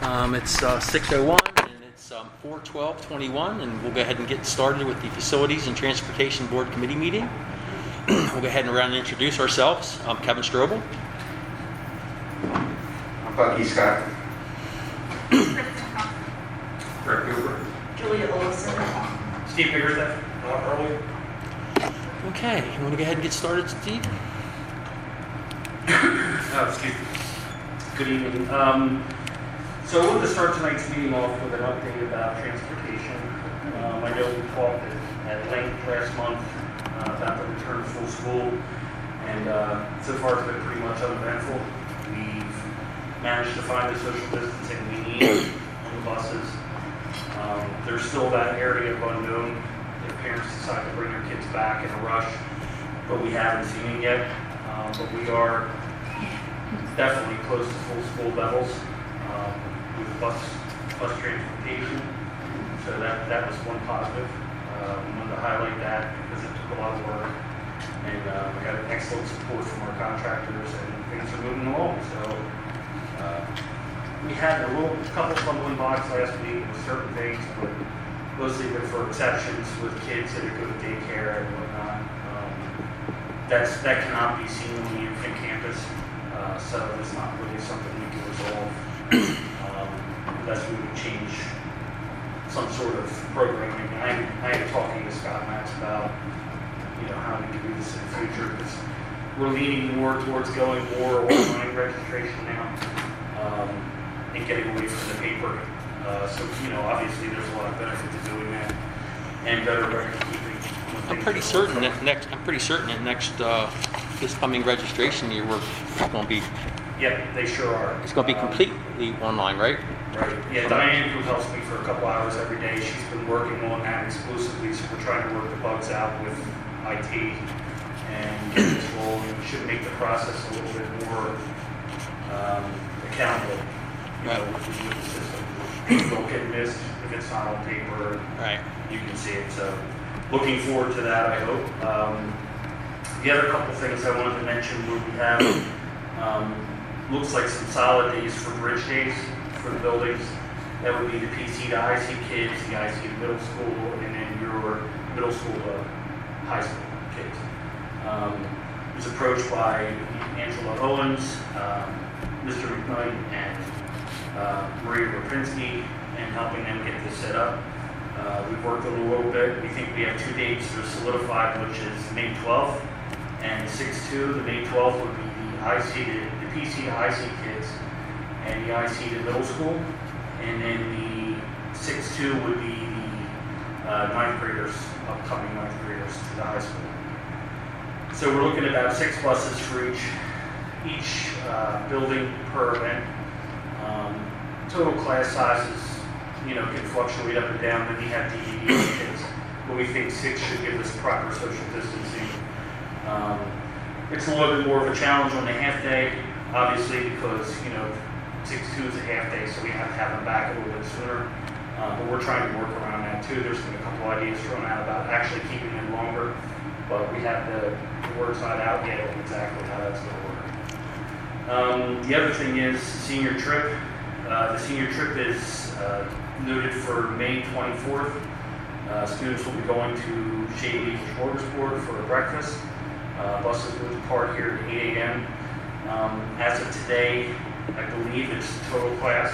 It's 6:01 and it's 4/12/21, and we'll go ahead and get started with the Facilities and Transportation Board Committee meeting. We'll go ahead and around and introduce ourselves. I'm Kevin Strobel. I'm Bucky Scott. Rick Cooper. Julia Olson. Steve Biggerstaff. Early. Okay, you want to go ahead and get started, Steve? Excuse me. Good evening. So I wanted to start tonight's meeting off with an update about transportation. I know we talked at length last month about the return to full school, and so far it's been pretty much uneventful. We've managed to find the social distancing we need on the buses. There's still that area of unknown if parents decide to bring their kids back in a rush, but we haven't seen it yet. But we are definitely close to full school levels with bus transportation. So that was one positive. We wanted to highlight that because it took a lot of work, and we got excellent support from our contractors, and things are moving along. So we had a couple stumbling blocks last week with certain things, but mostly for exceptions with kids that go to daycare and whatnot. That cannot be seen on the infant campus, so it's not really something we can resolve unless we would change some sort of programming. I am talking to Scott Max about how we can do this in the future, because we're leaning more towards going more online registration now and getting away from the paper. So obviously there's a lot of benefit to doing that and better record keeping. I'm pretty certain that next this coming registration year we're going to be. Yep, they sure are. It's going to be completely online, right? Right. Yeah, Diane, who helps me for a couple hours every day, she's been working on that exclusively, so we're trying to work the bugs out with IT and get this rolling. We should make the process a little bit more accountable, with the system. Things don't get missed if it's not on paper. Right. You can see it. So looking forward to that, I hope. The other couple things I wanted to mention where we have looks like some solid days for bridge days for the buildings. That would be the PC to IC kids, the IC to middle school, and then your middle school to high school kids. Was approached by Angela Owens, Mr. McKnight, and Maria Rapinski, and helping them get this set up. We've worked a little bit. We think we have two dates that are solidified, which is May 12th and 6/2. The May 12th would be the PC to IC kids and the IC to middle school, and then the 6/2 would be the ninth graders, upcoming ninth graders to the high school. So we're looking at about 6 buses for each building per event. Total class sizes, can fluctuate up and down. Then you have DVD kids, but we think 6 should give us proper social distancing. It's a little bit more of a challenge on the half day, obviously, because 6/2 is a half day, so we have to have them back a little bit sooner. But we're trying to work around that too. There's been a couple ideas thrown out about actually keeping them longer, but we have the word's not out yet on exactly how that's going to work. The other thing is senior trip. The senior trip is noted for May 24th. Students will be going to Shady Beach Smorgasbord for a breakfast. Buses will depart here at 8 a.m. As of today, I believe it's total class,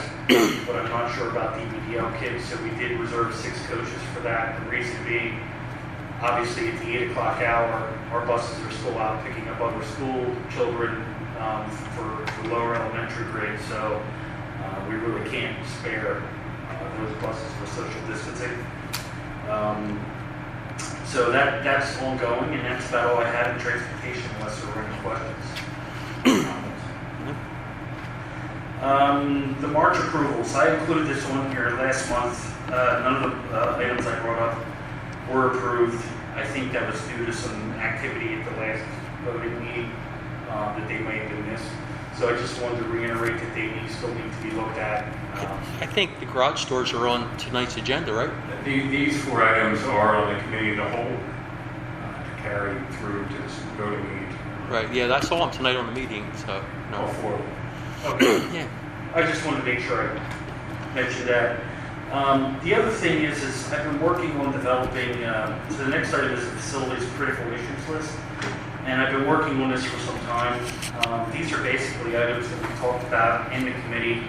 but I'm not sure about the EBDL kids, so we did reserve 6 coaches for that. The reason being, obviously at the 8 o'clock hour, our buses are still out picking up other school children for lower elementary grades, so we really can't spare those buses for social distancing. So that's ongoing, and that's about all I had in transportation, unless there were any questions. The March approvals, I included this on here last month. None of the items I brought up were approved. I think that was due to some activity at the last voting meeting that they may have been missed. So I just wanted to reiterate that they still need to be looked at. I think the garage doors are on tonight's agenda, right? These 4 items are on the committee of the whole to carry through to this voting meeting. Right. Yeah, I saw them tonight on the meeting. So All 4. Okay. Yeah. I just wanted to make sure I mention that. The other thing is I've been working on developing, so the next item is the facilities critical issues list. And I've been working on this for some time. These are basically items that we talked about in the committee,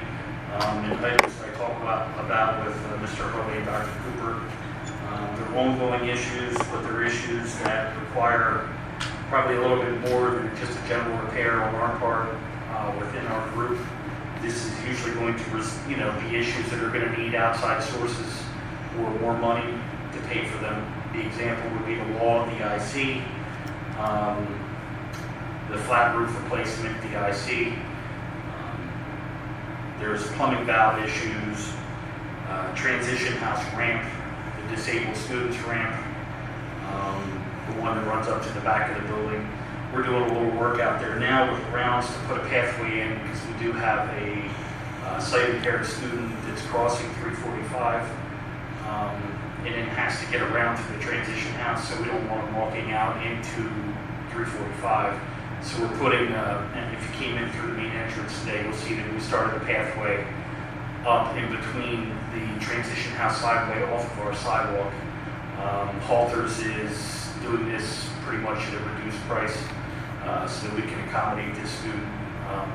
and items that I talked about with Mr. Hurley and Dr. Cooper. They're ongoing issues, but they're issues that require probably a little bit more than just a general repair on our part within our group. This is usually going to, be issues that are going to need outside sources or more money to pay for them. The example would be the wall of the IC, the flat roof replacement, the IC. There's plumbing valve issues, transition house ramp, the disabled students ramp, the one that runs up to the back of the building. We're doing a little work out there now with rounds to put a pathway in because we do have a sight impaired student that's crossing 345 and it has to get around to the transition house, so we don't want them walking out into 345. So we're putting, and if you came in through the main entrance today, you'll see that we started a pathway up in between the transition house sideway off of our sidewalk. Halters is doing this pretty much at a reduced price so that we can accommodate this student.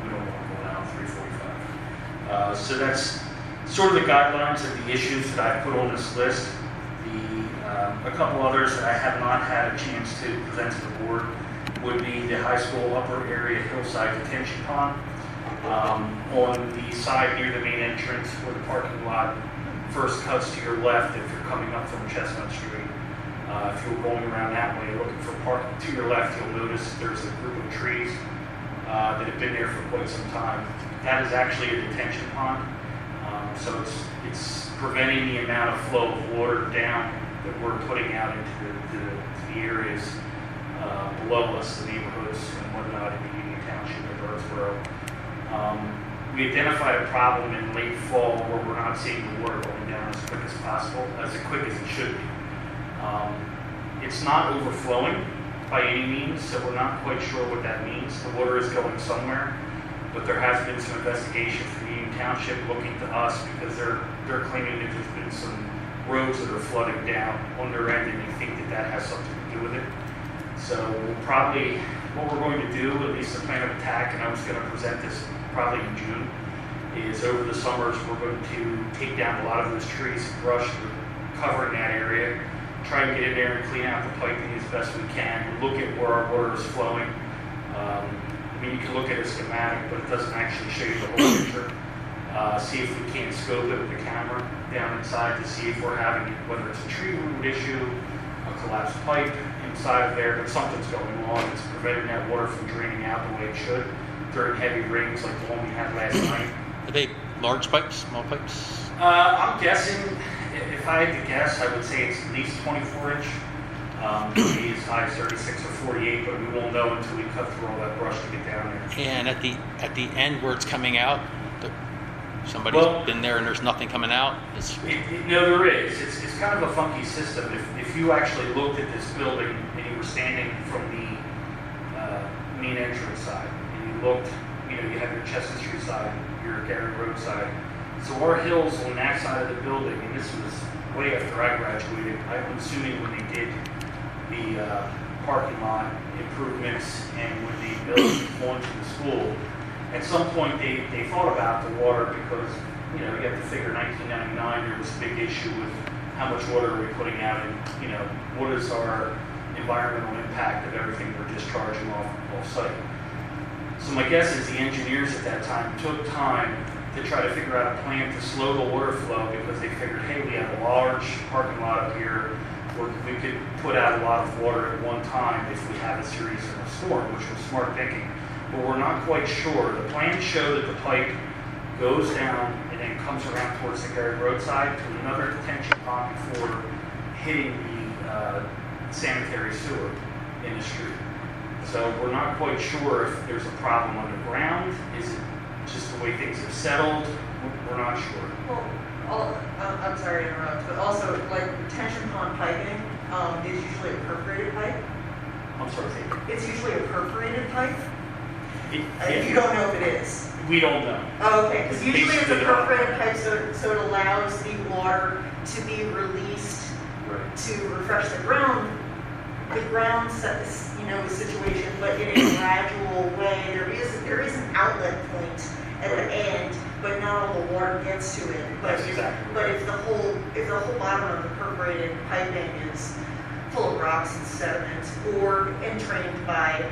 We don't want to go down 345. So that's sort of the guidelines of the issues that I put on this list. A couple others that I have not had a chance to present to the board would be the high school upper area hillside detention pond. On the side near the main entrance where the parking lot first cuts to your left if you're coming up from Chestnut Street. If you're going around that way looking for parking to your left, you'll notice there's a group of trees that have been there for quite some time. That is actually a detention pond. So it's preventing the amount of flow of water down that we're putting out into the areas below us, the neighborhoods and whatnot in Union Township and Birdsboro. We identified a problem in late fall where we're not seeing the water going down as quick as possible, as quick as it should be. It's not overflowing by any means, so we're not quite sure what that means. The water is going somewhere, but there has been some investigation from Union Township looking to us because they're claiming that there's been some roads that are flooding down on their end, and they think that that has something to do with it. So we'll probably, what we're going to do, at least the plan of attack, and I was going to present this probably in June, is over the summers we're going to take down a lot of those trees and brush covering that area, try to get in there and clean out the piping as best we can, look at where our water is flowing. You can look at a schematic, but it doesn't actually show you the whole picture. See if we can't scope it with the camera down inside to see if we're having, whether it's a tree root issue, a collapsed pipe inside of there, but something's going on. It's preventing that water from draining out the way it should during heavy rains like the one we had last night. Are they large pipes, small pipes? I'm guessing, if I had to guess, I would say it's at least 24 inch. Could be as high as 36 or 48, but we won't know until we cut through all that brush to get down there. And at the end where it's coming out, somebody's been there and there's nothing coming out. No, there is. It's kind of a funky system. If you actually looked at this building and you were standing from the main entrance side and you looked, you have your Chestnut Street side, your Gary Road side. So our hills on that side of the building, and this was way after I graduated, I'm assuming when they did the parking lot improvements and when they built onto the school, at some point they thought about the water because, you have to figure 1999 there was a big issue with how much water are we putting out and, what is our environmental impact of everything we're discharging off site. So my guess is the engineers at that time took time to try to figure out a plan to slow the water flow because they figured, hey, we have a large parking lot up here where we could put out a lot of water at one time if we have a series of a storm, which was smart thinking. But we're not quite sure. The plans show that the pipe goes down and then comes around towards the Gary Road side to another detention pond before hitting the sanitary sewer in the street. So we're not quite sure if there's a problem underground. Is it just the way things have settled? We're not sure. Well, I'm sorry to interrupt, but also, retention pond piping is usually a perforated pipe. I'm sorry. It's usually a perforated pipe. If you don't know if it is. We don't know. Oh, okay, because usually it's a Basically, perforated pipe, so it allows the water to be released Right. to refresh the ground set this, the situation, but in a gradual way. There is an outlet point at the Right. end, but not all the water gets to it. But That's exactly But right. if the whole bottom of the perforated piping is full of rocks and sediments or entrained by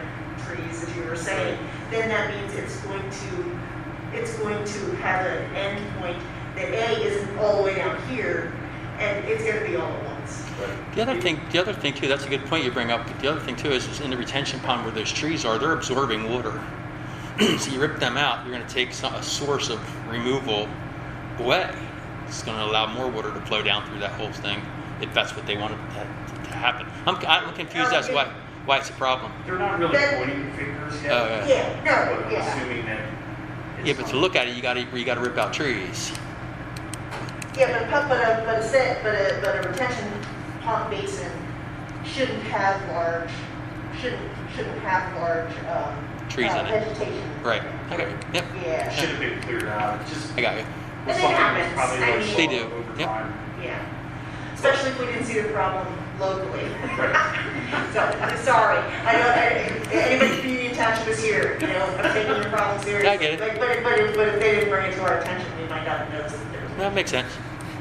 trees, as you were saying, then that means it's going to have an end point that A isn't all the way down here, and it's going to be all at once. Right. The other thing too, that's a good point you bring up. But the other thing too is in the retention pond where those trees are, they're absorbing water. So you rip them out, you're going to take a source of removal away. It's going to allow more water to flow down through that whole thing if that's what they want to happen. I'm confused as to why it's a problem. They're not really That- pointing fingers yet. Oh, yeah. Yeah, no, But I'm yeah. assuming that. Yeah, but to look at it, you got to rip out trees. Yeah, but a retention pond basin shouldn't have large Trees in it. vegetation. Right. Okay. Yep. It Yeah, should have been cleared out. It's just I got you. And it something happens. that's probably I like mean- They do. over Yep. time. yeah. Especially if we didn't see the problem locally. Right. So, I'm sorry. Anybody from Union Township is here, I'm taking your problem seriously. I get it. But if they didn't bring it to our attention, we might not have noticed that there was. That makes sense.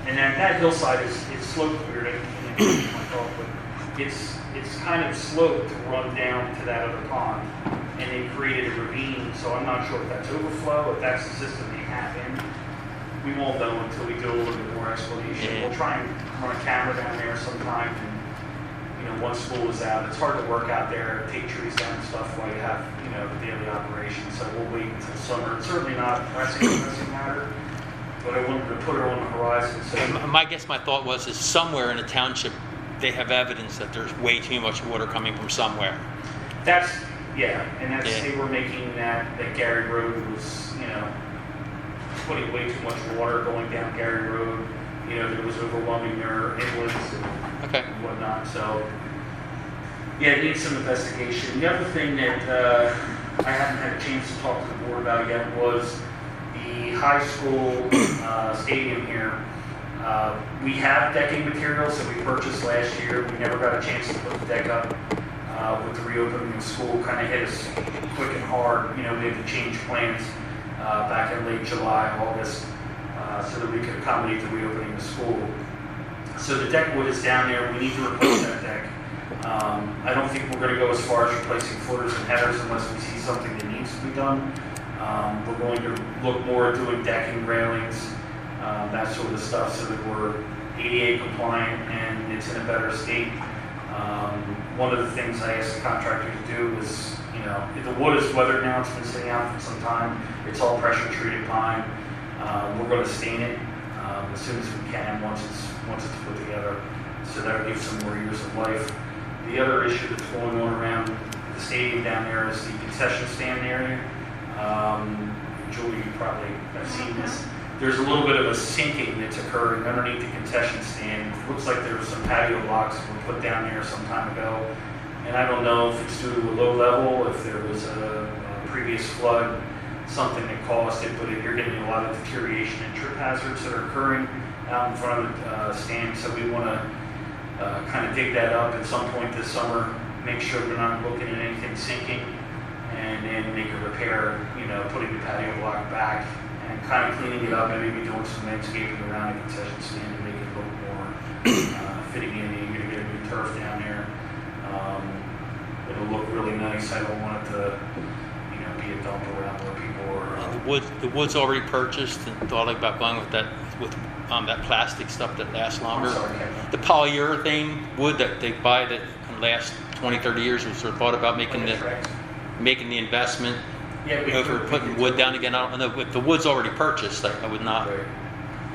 And that hillside is slope cleared, but it's kind of sloped to run down to that other pond. And they created a ravine, so I'm not sure if that's overflow, if that's the system they have in. We won't know until we do a little bit more explanation. Yeah. We'll try and run a camera down there sometime. And, once school is out, it's hard to work out there, take trees down and stuff while you have, the daily operation. So we'll wait until summer. It's certainly not a pressing matter, but I wanted to put it on the horizon. So My thought was is somewhere in the township they have evidence that there's way too much water coming from somewhere. that's, and that's, Yeah. they were making that Gary Road was, putting way too much water going down Gary Road. There was overwhelming their inlets Okay. and whatnot. So, it needs some investigation. The other thing that I haven't had a chance to talk to the board about yet was the high school stadium here. We have decking materials that we purchased last year. We never got a chance to put the deck up. With the reopening of school, kind of hit us quick and hard. We had to change plans back in late July, August, so that we could accommodate the reopening of school. So the deck wood is down there. We need to replace that deck. I don't think we're going to go as far as replacing footers and headers unless we see something that needs to be done. We're going to look more at doing decking, railings, that sort of stuff, so that we're ADA compliant and it's in a better state. One of the things I asked the contractor to do was, if the wood is weathered now, it's been sitting out for some time, it's all pressure treated pine. We're going to stain it as soon as we can once it's put together, so that'll give some more years of life. The other issue that's going on around the stadium down there is the concession stand area. Julie, you probably have seen this. There's a little bit of a sinking that's occurring underneath the concession stand. It looks like there were some patio blocks that were put down there some time ago. And I don't know if it's due to a low level, if there was a previous flood, something that caused it, but you're getting a lot of deterioration and trip hazards that are occurring out in front of the stand. So we want to kind of dig that up at some point this summer, make sure we're not looking at anything sinking, and then make a repair, putting the patio block back and kind of cleaning it up, and maybe doing some landscaping around the concession stand to make it look more fitting in. You're going to get a new turf down there. It'll look really nice. I don't want it to, be a dump around where people are. The wood's already purchased and thought about going with that plastic stuff that lasts longer. I'm sorry, Kevin. The polyurethane wood that they buy that can last 20, 30 years. We sort of thought about making the investment Yeah, we over could- putting wood down again. I don't know if the wood's already purchased. I would not. Right.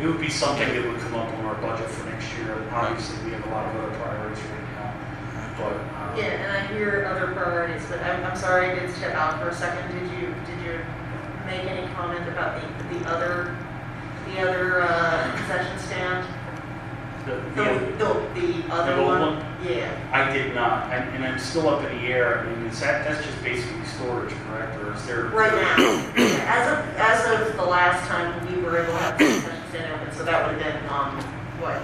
It would be something that would come up on our budget for next year. Obviously, we have a lot of other priorities right now, but. Yeah, and I hear other priorities, but I'm sorry, I did step out for a second. Did you make any comment about the other concession stand? The The other old one? one? Yeah. I did not, and I'm still up in the air. I mean, that's just basically storage, correct? Or is there? Right now, as of the last time we were able to have 10% open, so that would have been, what,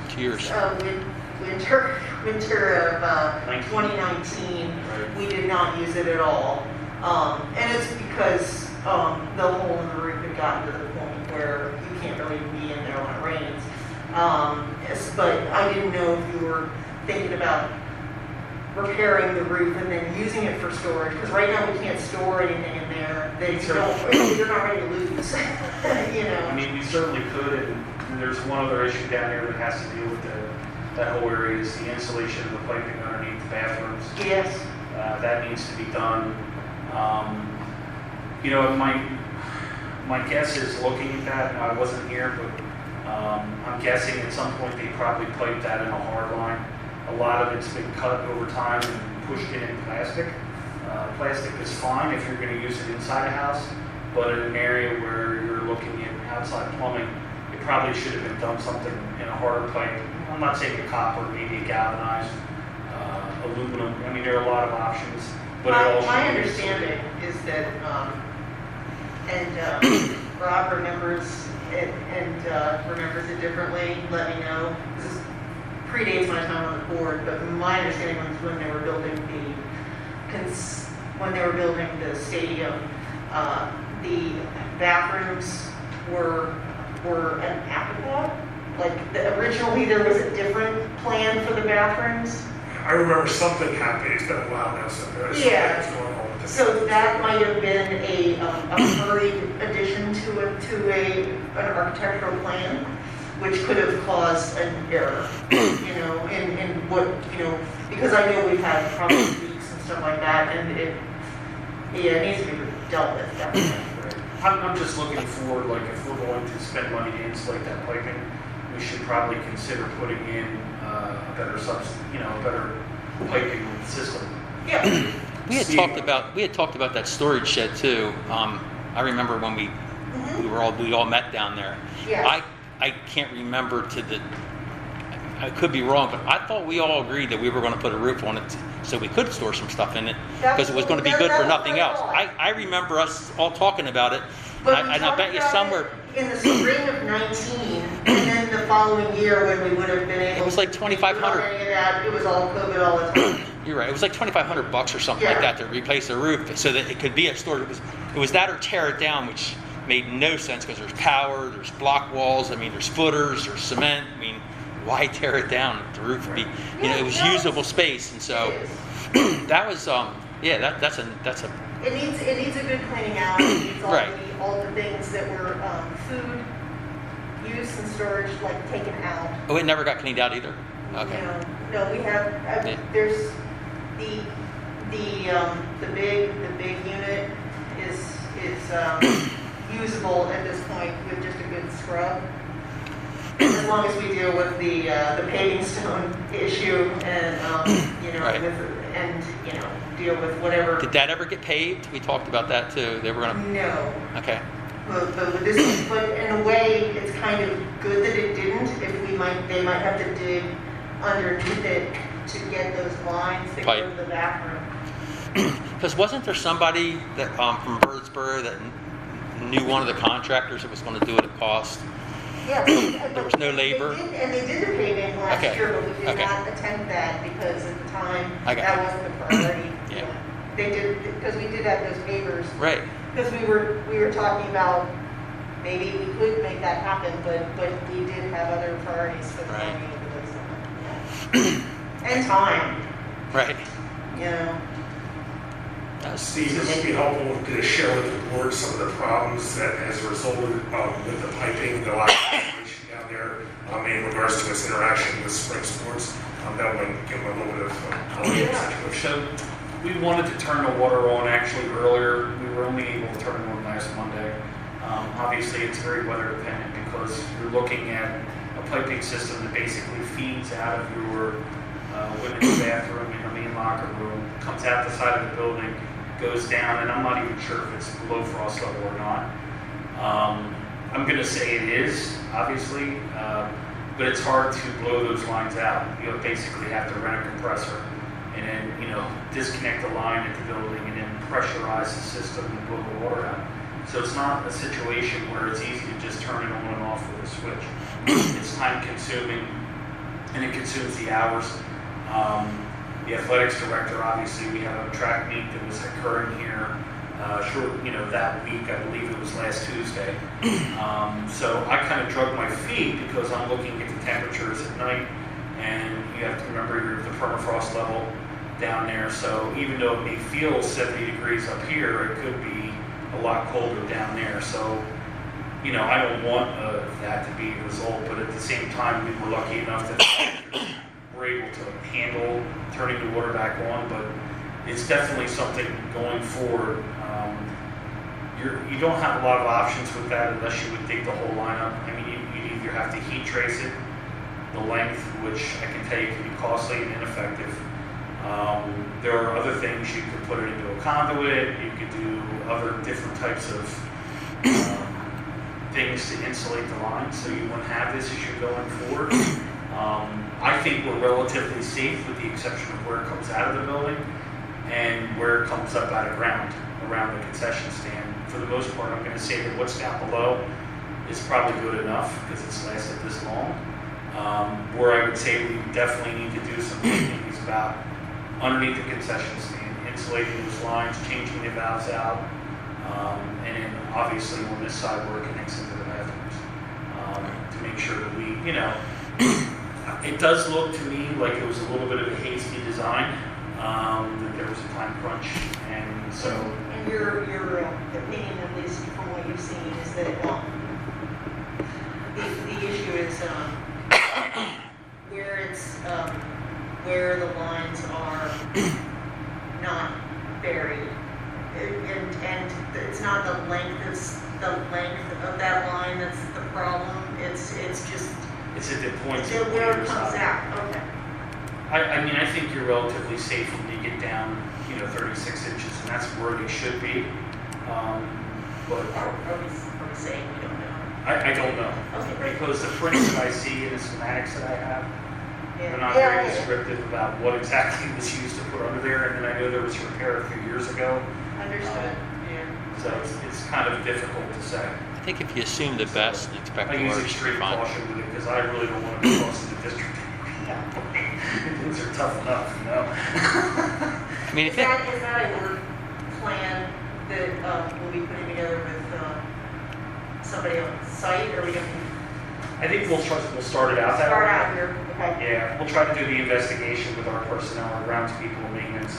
2 years. winter of 19. 2019, Right. we did not use it at all. And it's because the hole in the roof had gotten to the point where you can't really be in there when it rains. But I didn't know if you were thinking about repairing the roof and then using it for storage, because right now we can't store anything in there that you don't, you're not ready to lose, you know? I mean, we certainly could, and there's one other issue down there that has to deal with that whole area is the insulation of the piping underneath the bathrooms. Yes. That needs to be done. You know, my guess is looking at that, I wasn't here, but I'm guessing at some point they probably piped that in a hard line. A lot of it's been cut over time and pushed in plastic. Plastic is fine if you're going to use it inside a house, but in an area where you're looking at outside plumbing, it probably should have been done something in a harder pipe. I'm not saying a copper, maybe a galvanized, aluminum. I mean, there are a lot of options, but it all should My be understanding is that, Rob remembers it and remembers it differently, let me know. This predates my time on the board, but my understanding was when they were building the stadium, the bathrooms were an afterthought. Like originally there was a different plan for the bathrooms. I remember something happening. It's been a while now, so there's Yeah. something going on with this. So that might have been a hurried addition to an architectural plan, which could have caused an error, you know, in what, you know, because I know we've had probably leaks and stuff like that, and it needs to be dealt with, definitely. I'm just looking forward, like if we're going to spend money to insulate that piping, we should probably consider putting in a better a better piping system. Yeah. We had talked about that storage shed too. I remember when we all met down there. Yeah. I can't remember I could be wrong, but I thought we all agreed that we were going to put a roof on it so we could store some stuff in it because it was going to be good for nothing else. I remember us all talking about it. But we and I talked bet you about somewhere it in the spring of 19, and then the following year when we would have been able it was like to $2,500. do any of that, it was all COVID all the time. You're right. It was like $2,500 or something like Yeah. that to replace the roof so that it could be a storage. It was that or tear it down, which made no sense because there's power, there's block walls. I mean, there's footers, there's cement. I mean, why tear it down? The roof would be, it was usable space, and so It is. that was, that's a. It needs a good cleaning out. It needs Right. all the things that were food use and storage like taken out. Oh, it never got cleaned out either. Okay. No, we have. Yeah. There's the big unit is usable at this point with just a good scrub. As long as we deal with the paving stone issue and Right. deal with whatever. Did that ever get paved? We talked about that too. They were gonna. No. Okay. But in a way, it's kind of good that it didn't. They might have to dig underneath it to get those lines that go to the bathroom. Because wasn't there somebody that from Birdsboro that knew one of the contractors that was going to do it at cost? Yeah, There was no labor? They did the paving last Okay. year, but we did Okay. not attempt that because at the time, I got that it. wasn't a priority. Yeah. They did, because we did have those pavers. Right. Because we were talking about maybe we could make that happen, but we did have other priorities for the Right. money over those. Yeah. And time, Right. you know. Steve, it might be helpful to share with the board some of the problems that has resulted with the piping, the lack of information down there in regards to its interaction with spring sports. That would give them a little bit of situation. So we wanted to turn the water on actually earlier. We were only able to turn it on last Monday. Obviously, it's very weather dependent because you're looking at a piping system that basically feeds out of your women's bathroom in the main locker room, comes out the side of the building, goes down, and I'm not even sure if it's below frost level or not. I'm going to say it is, obviously. but it's hard to blow those lines out. You basically have to rent a compressor and then, disconnect the line at the building and then pressurize the system and blow the water out. So it's not a situation where it's easy to just turn it on and off with a switch. It's time consuming and it consumes the hours. The athletics director, obviously, we have a track meet that was occurring here that week. I believe it was last Tuesday. So I kind of drug my feet because I'm looking at the temperatures at night, and you have to remember the permafrost level down there. So even though it may feel 70 degrees up here, it could be a lot colder down there. So, I don't want that to be a result, but at the same time, we were lucky enough that we're able to handle turning the water back on, but it's definitely something going forward. You don't have a lot of options with that unless you would dig the whole line up. I mean, you either have to heat trace it, the length, which I can tell you can be costly and ineffective. There are other things. You could put it into a conduit. You could do other different types of things to insulate the line so you wouldn't have this issue going forward. I think we're relatively safe with the exception of where it comes out of the building and where it comes up out of ground around the concession stand. For the most part, I'm going to say that what's down below is probably good enough because it's lasted this long. Where I would say we definitely need to do some thinking is about underneath the concession stand, insulating those lines, changing the valves out, and then obviously on this side where it connects into the bathrooms to make sure that we, it does look to me like it was a little bit of a hasty design, that there was a time crunch, and so. And your opinion, at least from what you've seen, is that the issue is where the lines are not buried, and it's not the length of that line that's the problem. It's just It's at the point where it comes out. Okay. I think you're relatively safe when you get down, 36 inches, and that's where they should be. But Are we saying we don't know? I don't know. Okay, great. Because the prints that I see and the schematics that I have, Yeah. they're not very descriptive about what exactly was used to put under there, and then I know there was a repair a few years ago, Understood. Yeah. so it's kind of difficult to say. I think if you assume the best and expect I the use worst, you're extreme fine. caution with it because I really don't want to be close to the district. Things are tough enough, I mean, Is that a work plan that we'll be putting together with somebody on site, or we can I think we'll start it out that start way. out here? Okay. Yeah, we'll try to do the investigation with our personnel, our groundspeople, maintenance,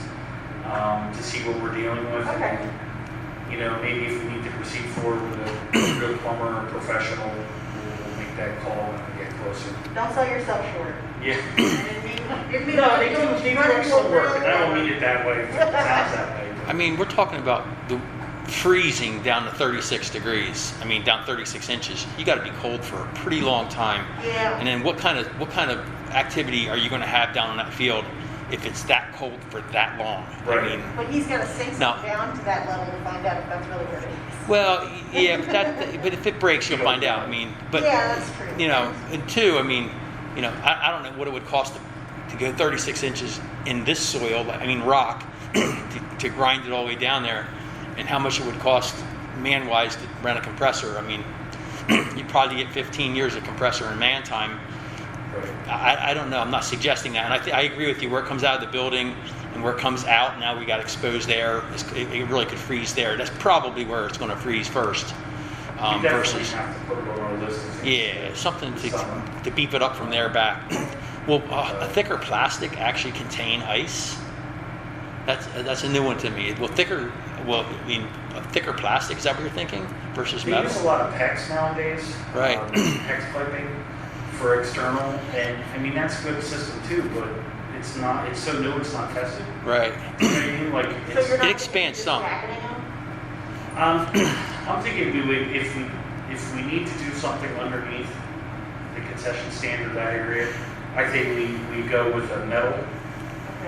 to see what we're dealing with. Okay. And, maybe if we need to proceed forward with a real plumber or professional, we'll make that call when we get closer. Don't sell yourself short. Yeah. Didn't mean No, they do run into excellent a work, real and I don't mean it that way, it sounds that way. I mean, we're talking about the freezing down to 36 degrees. I mean, down 36 inches. You got to be cold for a pretty long time. Yeah. And then what kind of activity are you going to have down on that field if it's that cold for that long? Right. I mean, But he's gonna sink No. down to that level to find out if that's really what it is. well, yeah, but if it breaks, you'll find out. I mean, but Yeah, that's true. and two, I mean, I don't know what it would cost to go 36 inches in this soil. I mean, rock to grind it all the way down there, and how much it would cost man-wise to rent a compressor. I mean, you'd probably get 15 years of compressor in man time. I don't know. I'm not suggesting that. And I agree with you. Where it comes out of the building and where it comes out, now we got exposed air. It really could freeze there. That's probably where it's going to freeze first. We definitely Versus, have to put it on our list. yeah, something to beef it up from there back. Will a thicker plastic actually contain ice? That's a new one to me. A thicker plastic, is that what you're thinking? Versus They metal? use a lot of PEX nowadays. Right. PEX piping for external, and I mean, that's a good system too, but it's so new, it's not tested. Right. You know what I mean? Like, So you're not It expands just some. jacketing them? I'm thinking if we need to do something underneath the concession stand of that area, I think we go with a metal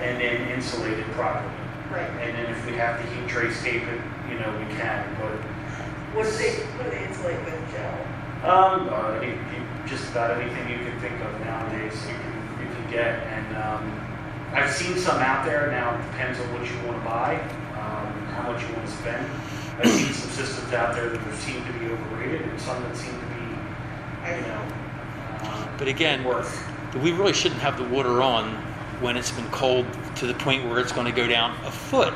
and then insulate it properly. Right. And then if we have to heat trace tape it, we can, but What do they insulate with, gel? Just about anything you can think of nowadays, you can get. And I've seen some out there. Now it depends on what you want to buy, how much you want to spend. I've seen some systems out there that seem to be overrated, and some that seem to be, But again, worth. we really shouldn't have the water on when it's been cold to the point where it's going to go down a foot.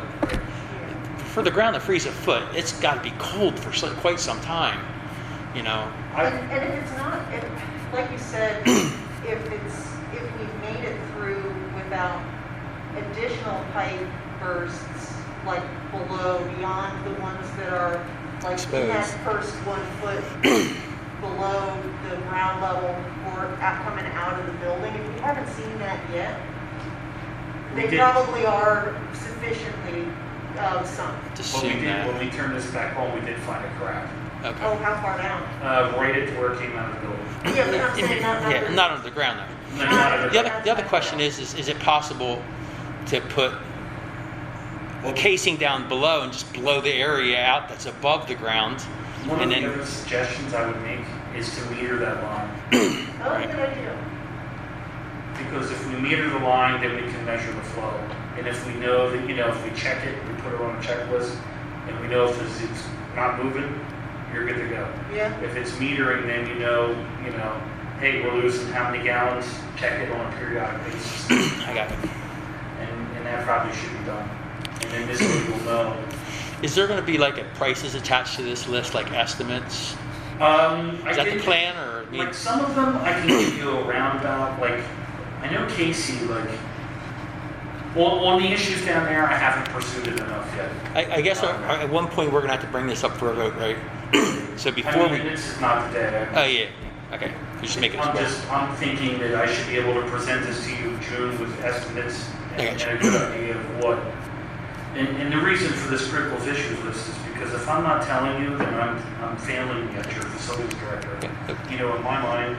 For the ground to freeze a foot, it's got to be cold for quite some time, you know. And if it's not, like you said, if we've made it through without additional pipe bursts, like below, beyond the ones that are like in that first 1 foot below the ground level or coming out of the building, if we haven't seen that yet, We they did. probably are sufficiently sunk. Just When we assume did, that. when we turned this back on, we did find a crack. Oh, Okay. how far down? Right at where it came out of the building. Yeah, but I'm saying not Yeah, under. not under the ground though. No, not at The other question is it possible to put a casing down below and just blow the area out that's above the ground? One of And the then, other suggestions I would make is to meter that line. Oh, Right. good idea. Because if we meter the line, then we can measure the flow. And if we know that, if we check it, we put it on a checklist, and we know if it's not moving, you're good to go. Yeah. If it's metering, then you know, hey, we're losing how many gallons, check it on a periodic basis. I got it. And that probably should be done. And then this way we'll know. Is there going to be like a prices attached to this list, like estimates? I Is that the think- plan, or I mean, Like some of them, I can give you a roundabout. Like I know Casey. On the issues down there, I haven't pursued it enough yet. I guess at one point we're going to have to bring this up for a vote, right? So before I mean, we, this is not the day. oh yeah, okay, you're just making I'm us vote. I'm thinking that I should be able to present this to you in June with estimates and, I got and a good idea of what. And the reason for this critical issues list is because if I'm not telling you, then I'm failing at your facilities director. Okay. In my mind,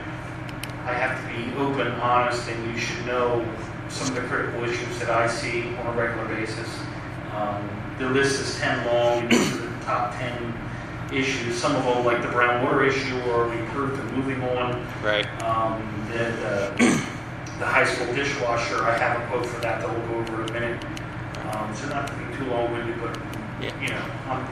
I have to be open, honest, and you should know some of the critical issues that I see on a regular basis. The list is 10 long, and these are the top 10 issues. Some of them, like the brown water issue, are already approved and moving on. Right. The high school dishwasher, I have a quote for that we'll go over in a minute. So not to be too long-winded, but Yeah.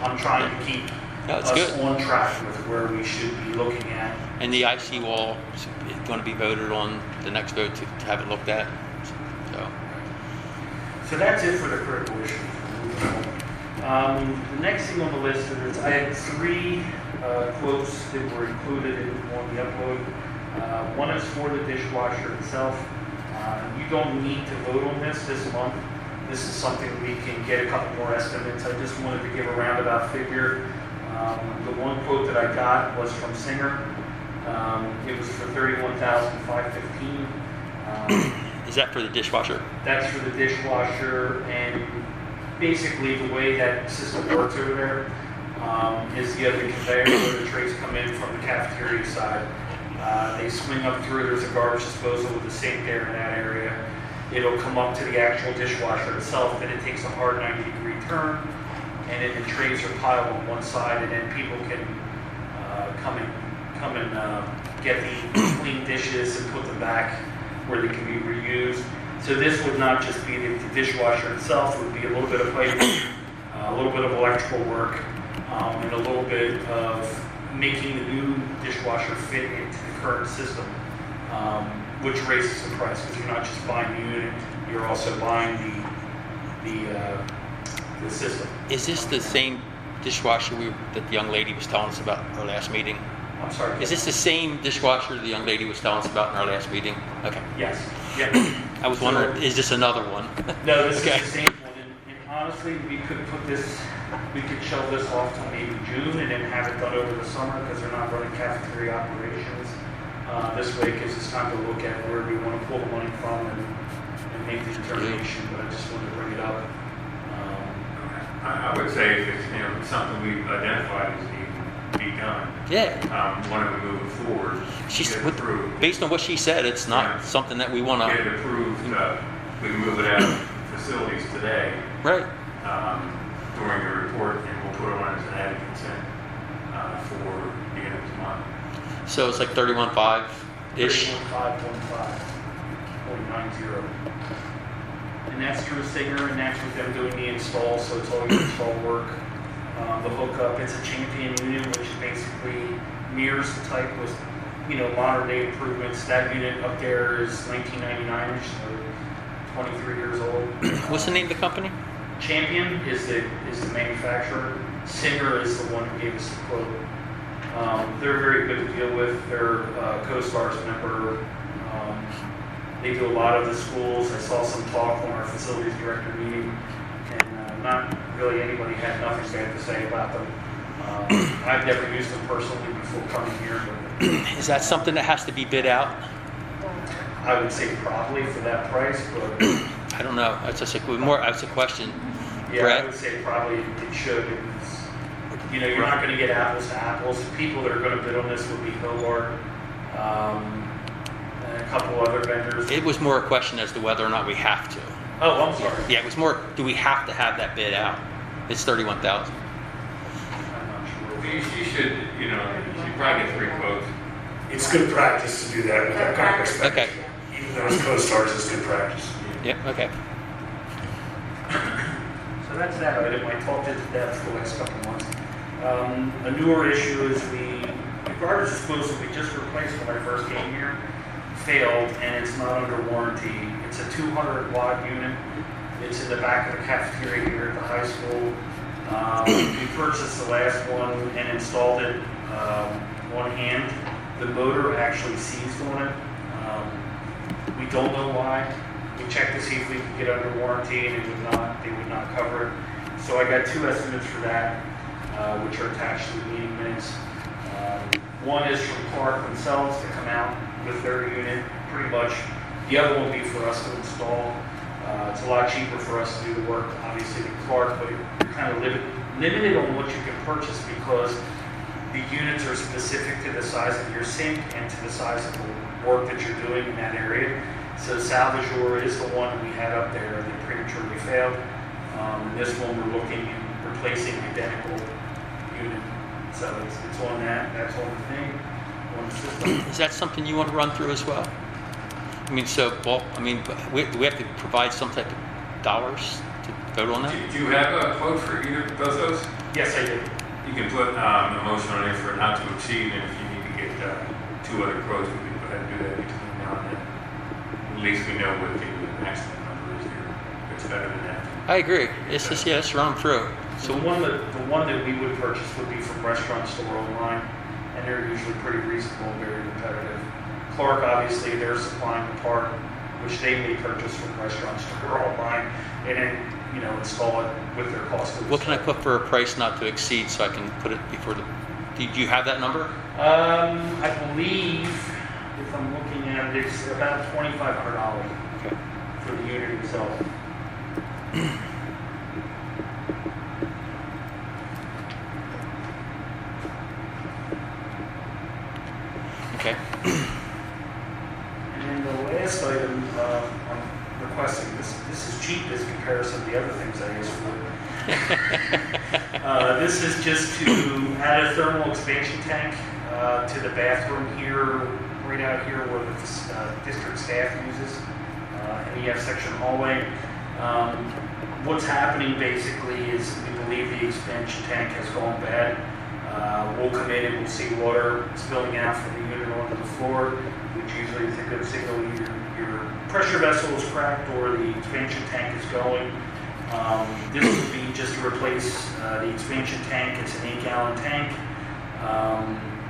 I'm trying to keep No, it's us good. on track with where we should be looking at. And the IC wall is going to be voted on the next vote to have it looked at. So that's it for the critical issues. The next thing on the list is I had 3 quotes that were included on the upload. One is for the dishwasher itself. You don't need to vote on this month. This is something we can get a couple more estimates. I just wanted to give a roundabout figure. The one quote that I got was from Singer. It was for $31,515. Is that for the dishwasher? That's for the dishwasher, and basically the way that system works over there is you have the conveyor where the trays come in from the cafeteria side. They swing up through, there's a garbage disposal with the sink there in that area. It'll come up to the actual dishwasher itself, then it takes a hard 90-degree turn, and then the trays are piled on one side, and then people can come and get the clean dishes and put them back where they can be reused. So this would not just be the dishwasher itself, it would be a little bit of piping, a little bit of electrical work, and a little bit of making the new dishwasher fit into the current system, which raises the price, because you're not just buying the unit, you're also buying the system. Is this the same dishwasher that the young lady was telling us about in our last meeting? I'm sorry. Is this the same dishwasher the young lady was telling us about in our last meeting? Okay. Yes. Yeah. I was wondering, is this another one? No, this Okay. is the same one, and honestly, we could shelve this off till maybe June and then have it done over the summer, because they're not running cafeteria operations. This way it gives us time to look at where we want to pull the money from and make the determination, but I just wanted to bring it up. I would say if it's something we've identified as needing to be done, Yeah. when are we moving forward? She's Get it approved. based on what she said, it's not Yeah. something that we want Get to. it approved, we can move it out of facilities today Right. during the report, and we'll put it on as an added consent for the end of the month. So it's like 31.5-ish. 31.515.90. And that's through Singer, and that's with them doing the install, so it's all your install work. The hookup, it's a Champion unit, which basically mirrors the type with, modern day improvements. That unit up there is 1999-ish, so 23 years old. What's the name of the company? Champion is the manufacturer. Singer is the one who gave us the quote. They're very good to deal with. They're a CoStar's member. They do a lot of the schools. I saw some talk on our facilities director meeting, and not really anybody had nothing bad to say about them. I've never used them personally before coming here, but Is that something that has to be bid out? I would say probably for that price, but I don't know. That's just that's a question. yeah, Brett? I would say probably it should. You're not going to get apples to apples. The people that are going to bid on this would be Hobart, and a couple other vendors. It was more a question as to whether or not we have to. Oh, I'm sorry. Yeah, it was more, do we have to have that bid out? It's 31,000. I'm not sure. You should, you probably get 3 quotes. It's good practice to do that with that kind of perspective. Okay. Even though it's CoStar's, it's good practice. Yep, okay. So that's that item. I talked it to death for the last couple of months. A newer issue is the garbage disposal we just replaced when I first came here failed, and it's not under warranty. It's a 200-watt unit. It's in the back of the cafeteria here at the high school. We purchased the last one and installed it on hand. The motor actually seized on it. We don't know why. We checked to see if we could get under warranty, and they would not cover it. So I got 2 estimates for that, which are attached to the meeting minutes. One is from Clark themselves to come out with their unit, pretty much. The other one will be for us to install. It's a lot cheaper for us to do the work, obviously, than Clark, but you're kind of limited on what you can purchase because the units are specific to the size of your sink and to the size of the work that you're doing in that area. So Salvador is the one we had up there that prematurely failed. This one we're looking at replacing identical unit. So it's on that. That's on the thing, on the system. Is that something you want to run through as well? I mean, we have to provide some type of dollars to vote on that? Do you have a quote for either of those? Yes, I did. You can put a motion on it for not to exceed, and if you need to get 2 other quotes, we can go ahead and do that between now and then. At least we know what the maximum number is here. It's better than that. I agree. It's just, let's run them through. So the one that we would purchase would be from Restaurant Store Online, and they're usually pretty reasonable and very competitive. Clark, obviously, they're supplying the part, which they may purchase from Restaurant Store Online, and then, install it with their cost. What can I put for a price not to exceed so I can put it before the... Do you have that number? I believe, if I'm looking at it, it's about $2,500 Okay. for the unit itself. Okay. And then the last item I'm requesting, this is cheap as comparison to the other things I asked for. This is just to add a thermal expansion tank to the bathroom here, right out here where the district staff uses, MEF section hallway. What's happening basically is we believe the expansion tank has gone bad. We'll come in and we'll see water spilling out from the unit onto the floor, which usually is a good signal either your pressure vessel is cracked or the expansion tank is going. This would be just to replace the expansion tank. It's an 8-gallon tank.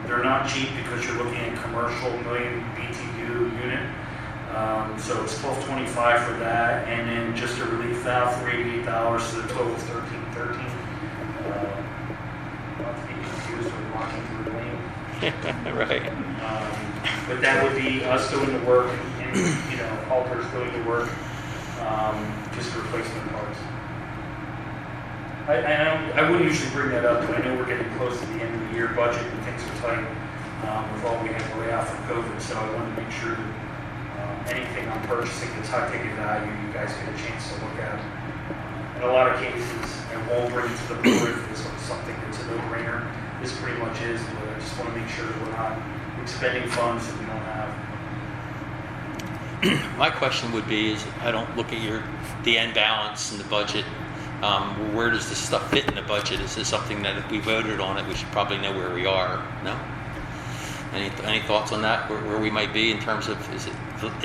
They're not cheap because you're looking at commercial million BTU unit. So it's $12.25 for that, and then just a relief valve for $88, so the total is $13.13. Not to be confused with walking through the lane. Right. But that would be us doing the work and Halter's doing the work, just replacement parts. I wouldn't usually bring that up, but I know we're getting close to the end of the year budget and things are tight with all we have to lay out for COVID, so I wanted to make sure that anything I'm purchasing that's high ticket value, you guys get a chance to look at. In a lot of cases, I won't bring it to the board if this is something that's a no-brainer. This pretty much is, but I just want to make sure that we're not expending funds that we don't have. My question would be is, I don't look at the end balance and the budget. Where does this stuff fit in the budget? Is this something that if we voted on it, we should probably know where we are? No? Any thoughts on that, where we might be in terms of, is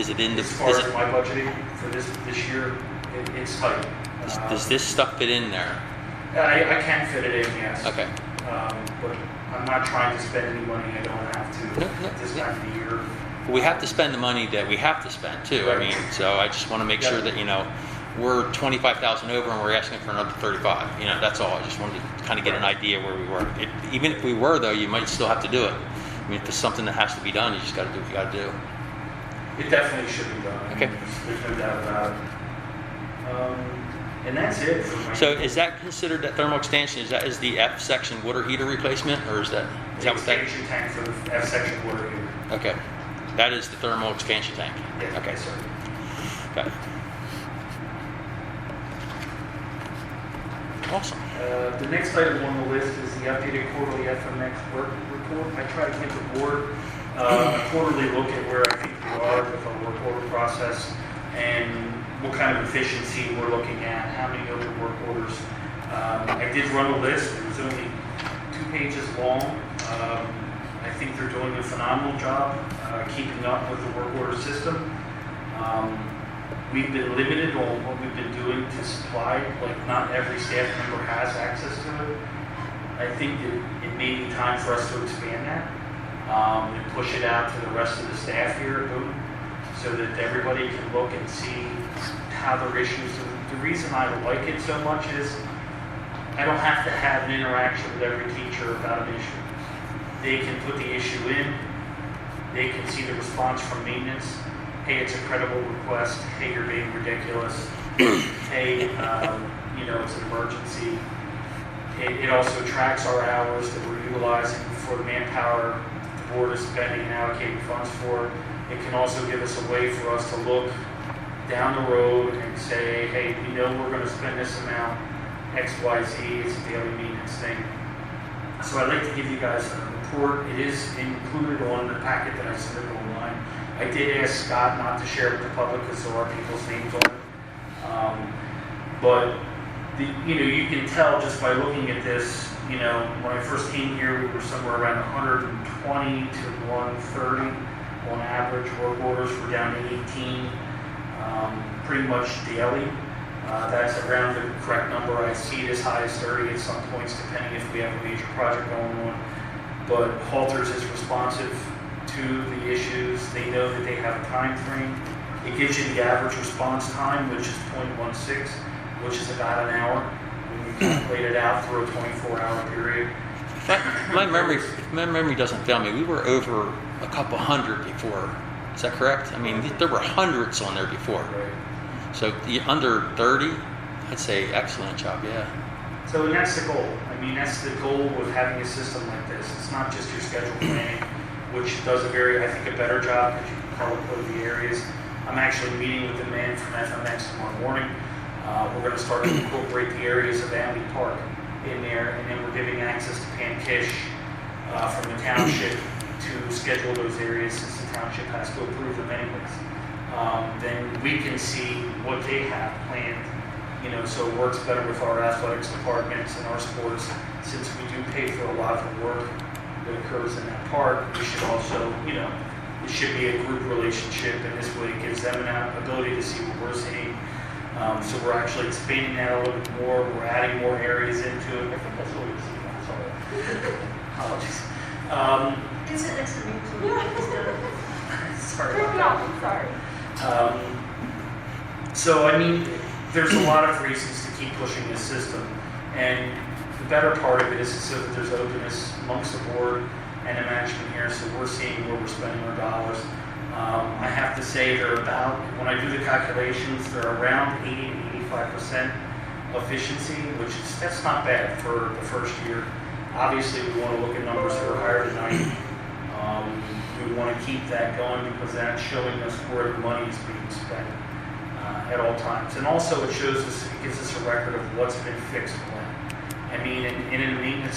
it in the... As far as my budgeting for this year, it's tight. Does this stuff fit in there? I can fit it in, yes. Okay. But I'm not trying to spend any money I don't have to No, at this time of the year. We have to spend the money that we have to spend too. I mean, so I just want to make sure that, we're 25,000 over and we're asking for another 35. That's all. I just wanted to kind of get an idea where we were. Even if we were, though, you might still have to do it. I mean, if there's something that has to be done, you just got to do what you got to do. It definitely should be done. Okay. There's no doubt about it. And that's it for my... So is that considered that thermal expansion? Is the F section water heater replacement, or is that what that? Expansion tank for the F section water heater. Okay, that is the thermal expansion tank. Yeah, Okay, sir. okay. Awesome. The next item on the list is the updated quarterly FMX work report. I try to give the board a quarterly look at where I think we are with our work order process and what kind of efficiency we're looking at, how many open work orders. I did run a list. It was only 2 pages long. I think they're doing a phenomenal job keeping up with the work order system. We've been limited on what we've been doing to supply, like not every staff member has access to it. I think that it may be time for us to expand that and push it out to the rest of the staff here at Boone so that everybody can look and see how their issues. The reason I like it so much is I don't have to have an interaction with every teacher about an issue. They can put the issue in, they can see the response from maintenance. Hey, it's a credible request. Hey, you're being ridiculous. Hey, it's an emergency. It also tracks our hours that we're utilizing for the manpower the board is spending and allocating funds for. It can also give us a way for us to look down the road and say, hey, we know we're going to spend this amount, X, Y, Z. It's a daily maintenance thing. So I'd like to give you guys a report. It is included on the packet that I submitted online. I did ask Scott not to share it with the public because there are people's names on it. But you can tell just by looking at this, when I first came here, we were somewhere around 120 to 130 on average. Work orders were down to 18, pretty much daily. That's around the correct number. I see it as high as 30 at some points, depending if we have a major project going on. But Halters is responsive to the issues. They know that they have a time frame. It gives you the average response time, which is 0.16, which is about an hour when you calculate it out through a 24-hour period. My memory doesn't fail me. We were over a couple hundred before. Is that correct? I mean, there were hundreds on there before. Right. So under 30, I'd say excellent job. Yeah. So and that's the goal. I mean, that's the goal with having a system like this. It's not just your schedule planning, which does a better job because you can color code the areas. I'm actually meeting with the man from FMX tomorrow morning. We're going to start to incorporate the areas of Amity Park in there, and then we're giving access to Pankish from the township to schedule those areas since the township has to approve them anyways. Then we can see what they have planned, so it works better with our athletics departments and our sports. Since we do pay for a lot of the work that occurs in that park, we should also, it should be a group relationship, and this way it gives them an ability to see what we're seeing. So we're actually expanding that a little bit more. We're adding more areas into it. I think that's what we're seeing. Sorry. Apologies. Is it next to me? Sorry about that. So, I mean, there's a lot of reasons to keep pushing this system. And the better part of it is so that there's openness amongst the board and the management here, so we're seeing where we're spending our dollars. I have to say they're about, when I do the calculations, they're around 80 to 85% efficiency, that's not bad for the first year. Obviously, we want to look at numbers that are higher than 90. We want to keep that going because that's showing us where the money is being spent at all times. And also it gives us a record of what's been fixed when. I mean, in a maintenance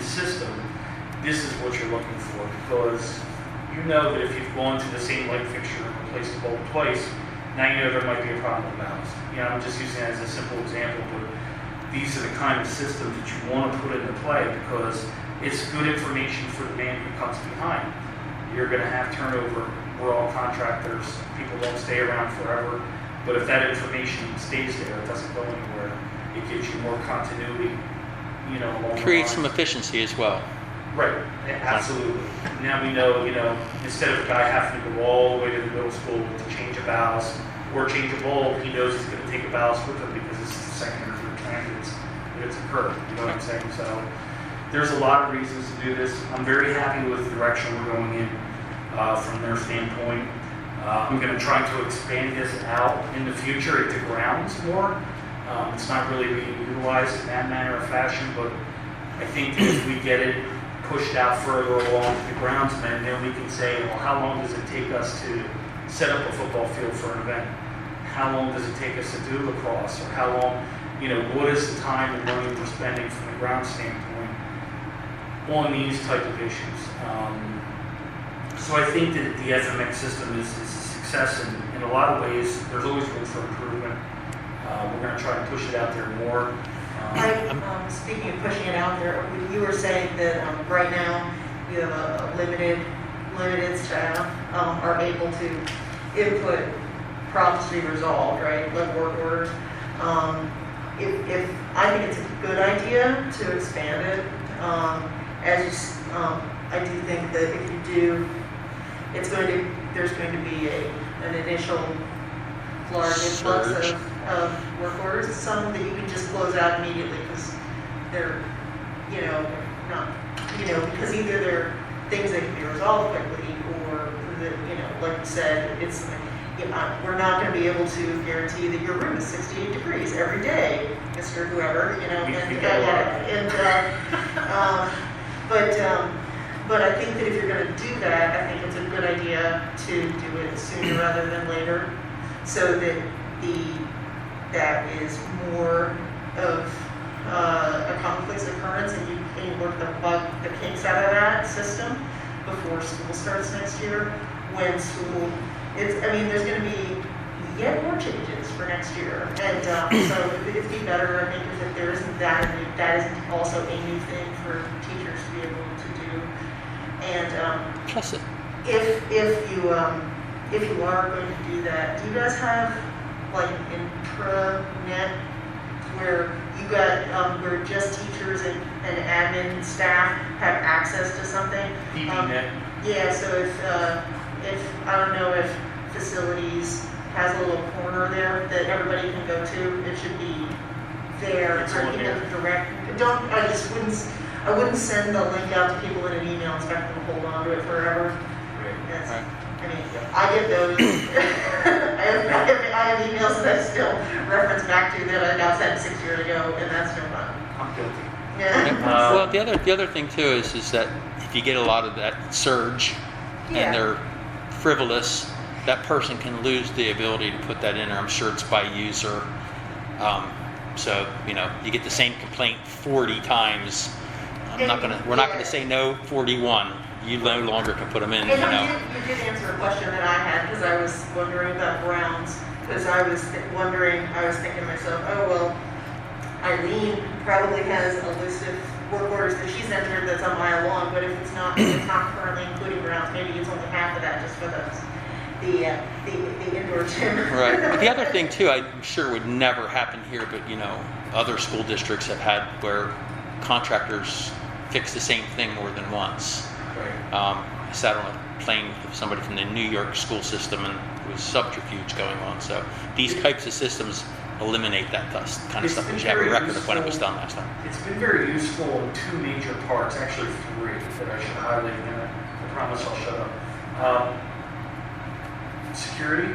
system, this is what you're looking for, because you know that if you've gone to the same light fixture and replaced the bulb twice, now you know there might be a problem with ballast. You know, I'm just using that as a simple example, but these are the kind of systems that you want to put into play, because it's good information for the man who comes behind. You're going to have turnover. We're all contractors. People don't stay around forever. But if that information stays there, it doesn't go anywhere. It gives you more continuity, you know, along the Creates some lines. efficiency as well. Right, absolutely. Now we know, you know, instead of a guy having to go all the way to the middle school to change a ballast or change a bulb, he knows he's going to take a ballast with him because it's the second or third time it's occurred. You know what I'm saying? So there's a lot of reasons to do this. I'm very happy with the direction we're going in from their standpoint. I'm going to try to expand this out in the future into grounds more. It's not really being utilized in that manner or fashion, but I think that if we get it pushed out further along to the groundsmen, then we can say, well, how long does it take us to set up a football field for an event? How long does it take us to do lacrosse? Or how long, you know, what is the time and money we're spending from the ground standpoint on these type of issues? So I think that the FMX system is a success in a lot of ways. There's always room for improvement. We're going to try and push it out there more. Speaking of pushing it out there, you were saying that right now you have a limited staff are able to input problems to be resolved, right? Like work orders. If I think it's a good idea to expand it, I do think that if you do, there's going to be an initial large influx Surge. of work orders. Some that you can just close out immediately because they're, because either they're things that can be resolved quickly, or like you said, it's we're not going to be able to guarantee that your room is 68 degrees every day, Mr. Whoever, but I think that if you're going to do that, I think it's a good idea to do it sooner rather than later, so that that is more of a complex occurrence, and you can work the kinks out of that system before school starts next year. When school, there's going to be yet more changes for next year, and so it'd be better, I think, if there isn't that isn't also a new thing for teachers to be able to do. And Plus it. if you are going to do that, do you guys have like an intranet where you got where just teachers and admin staff have access to something? PDNet. Yeah, so if I don't know if facilities has a little corner there that everybody can go to, it should be there. It's or on even there. direct. I wouldn't send the link out to people in an email and expect them to hold on to it forever. That's, Right. I get those. I have emails that I still reference back to that I got sent 6 years ago, and that's no fun. I'm guilty. Yeah. Well, the other thing too is that if you get a lot of that surge Yeah. and they're frivolous, that person can lose the ability to put that in there. I'm sure it's by user. So you get the same complaint 40 times. We're not gonna say no 41. You no longer can put them in. And you did answer a question that I had, because I was wondering about grounds, because I was thinking to myself, oh, well, Eileen probably has a list of work orders that she's entered that's a mile long, but if it's not currently including grounds, maybe it's only half of that just for the indoor gym. Right. But the other thing too, I'm sure would never happen here, but other school districts have had where contractors fix the same thing more than once. I sat on a plane with somebody from the New York school system, and there was subterfuge going on. So these types of systems eliminate that kind of stuff. You have a record of when it was done last time. It's been very useful in two major parts, actually three, that I should highlight, and I promise I'll shut up. Security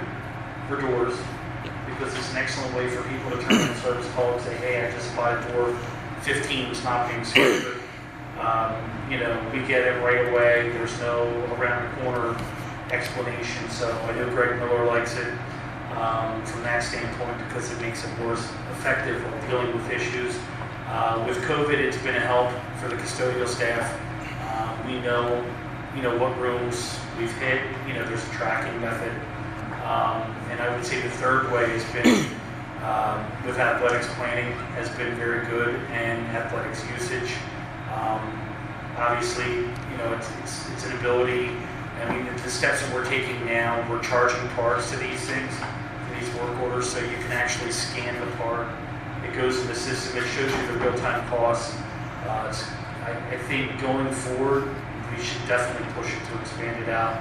for doors, because it's an excellent way for people to turn in service call and say, hey, I just bought a door 15 is not being secured. We get it right away. There's no around the corner explanation. So I know Greg Miller likes it from that standpoint, because it makes it more effective when dealing with issues. With COVID, it's been a help for the custodial staff. We know, what rooms we've hit, there's a tracking method. And I would say the third way has been, with athletics planning, has been very good, and athletics usage. Obviously, it's an ability. I mean, the steps that we're taking now, we're charging parts to these things, to these work orders, so you can actually scan the part. It goes in the system, it shows you the real-time costs. I think going forward, we should definitely push it to expand it out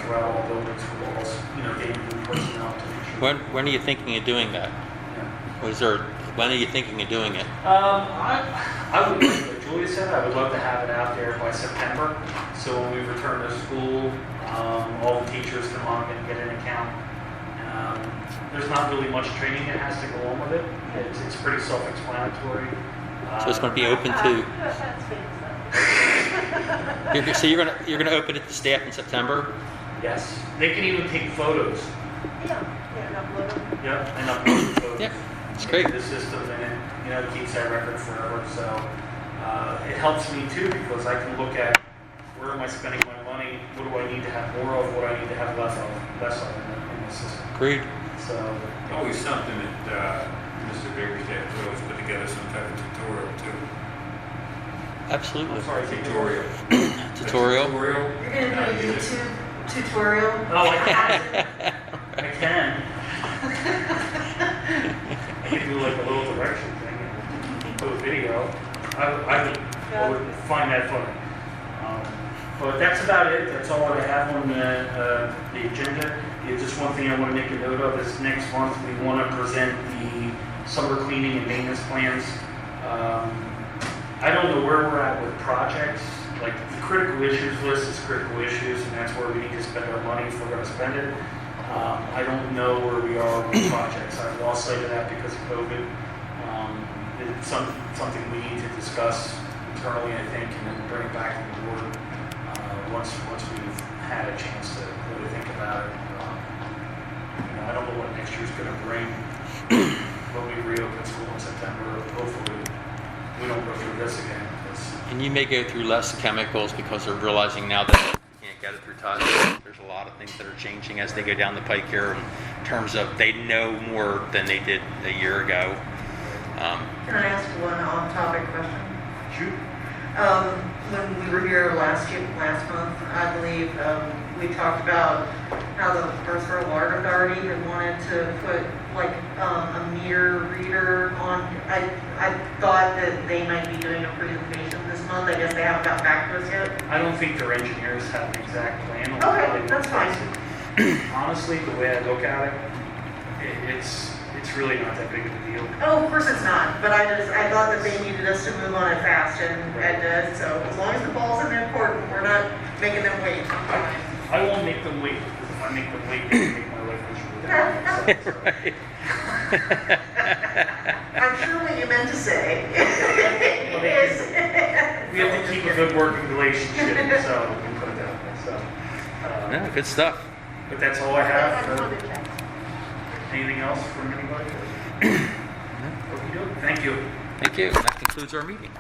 throughout all buildings with all, getting new personnel to make sure. When are you thinking of doing that? Yeah. When are you thinking of doing it? I would, like Julia said, I would love to have it out there by September. So when we return to school, all the teachers can log in and get an account. There's not really much training that has to go on with it. It's pretty self-explanatory. So it's going to be open to. So you're going to open it to staff in September? Yes, they can even take photos. Yeah, and upload the photos. Yeah, it's great. The system, and it keeps that record forever. So it helps me too, because I can look at where am I spending my money, what do I need to have more of, what do I need to have less of in the system. Agreed. So Always something that Mr. Biggerstaff could always put together some type of tutorial too. Absolutely. I'm sorry, Tutorial. Tutorial. Tutorial. You're gonna do a YouTube tutorial? Oh, I can. I can. I can do like a little direction thing and put a video. I would find that funny. But that's about it. That's all I have on the agenda. Just one thing I want to make a note of is next month we want to present the summer cleaning and maintenance plans. I don't know where we're at with projects. Like the critical issues list is critical issues, and that's where we need to spend our money if we're going to spend it. I don't know where we are with projects. I've lost sight of that because of COVID. It's something we need to discuss internally, I think, and then bring it back to the board once we've had a chance to really think about it. I don't know what next year's going to bring when we reopen school in September. Hopefully, we don't go through this again. And you may go through less chemicals because they're realizing now that you can't get it through touch. There's a lot of things that are changing as they go down the pike here in terms of they know more than they did a year ago. Can I ask one off-topic question? Shoot. When we were here last month, I believe, we talked about how the Birdsboro Water Authority had wanted to put like a meter reader on. I thought that they might be doing a presentation this month. I guess they haven't got back to us yet. I don't think their engineers have an exact plan on how Okay, they that's want to fine. place it. Honestly, the way I look at it, it's really not that big of a deal. Oh, of course it's not, but I thought that they needed us to move on it fast, and so as long as the ball's in their court, we're not making them wait. I won't make them wait, because if I make them wait, they make my life miserable. Right. I'm sure what you meant to say is. We have to keep a good working relationship, so we put it that way. So, Yeah, good stuff. but that's all I have. Anything else from anybody? Thank you. Thank you. That concludes our meeting.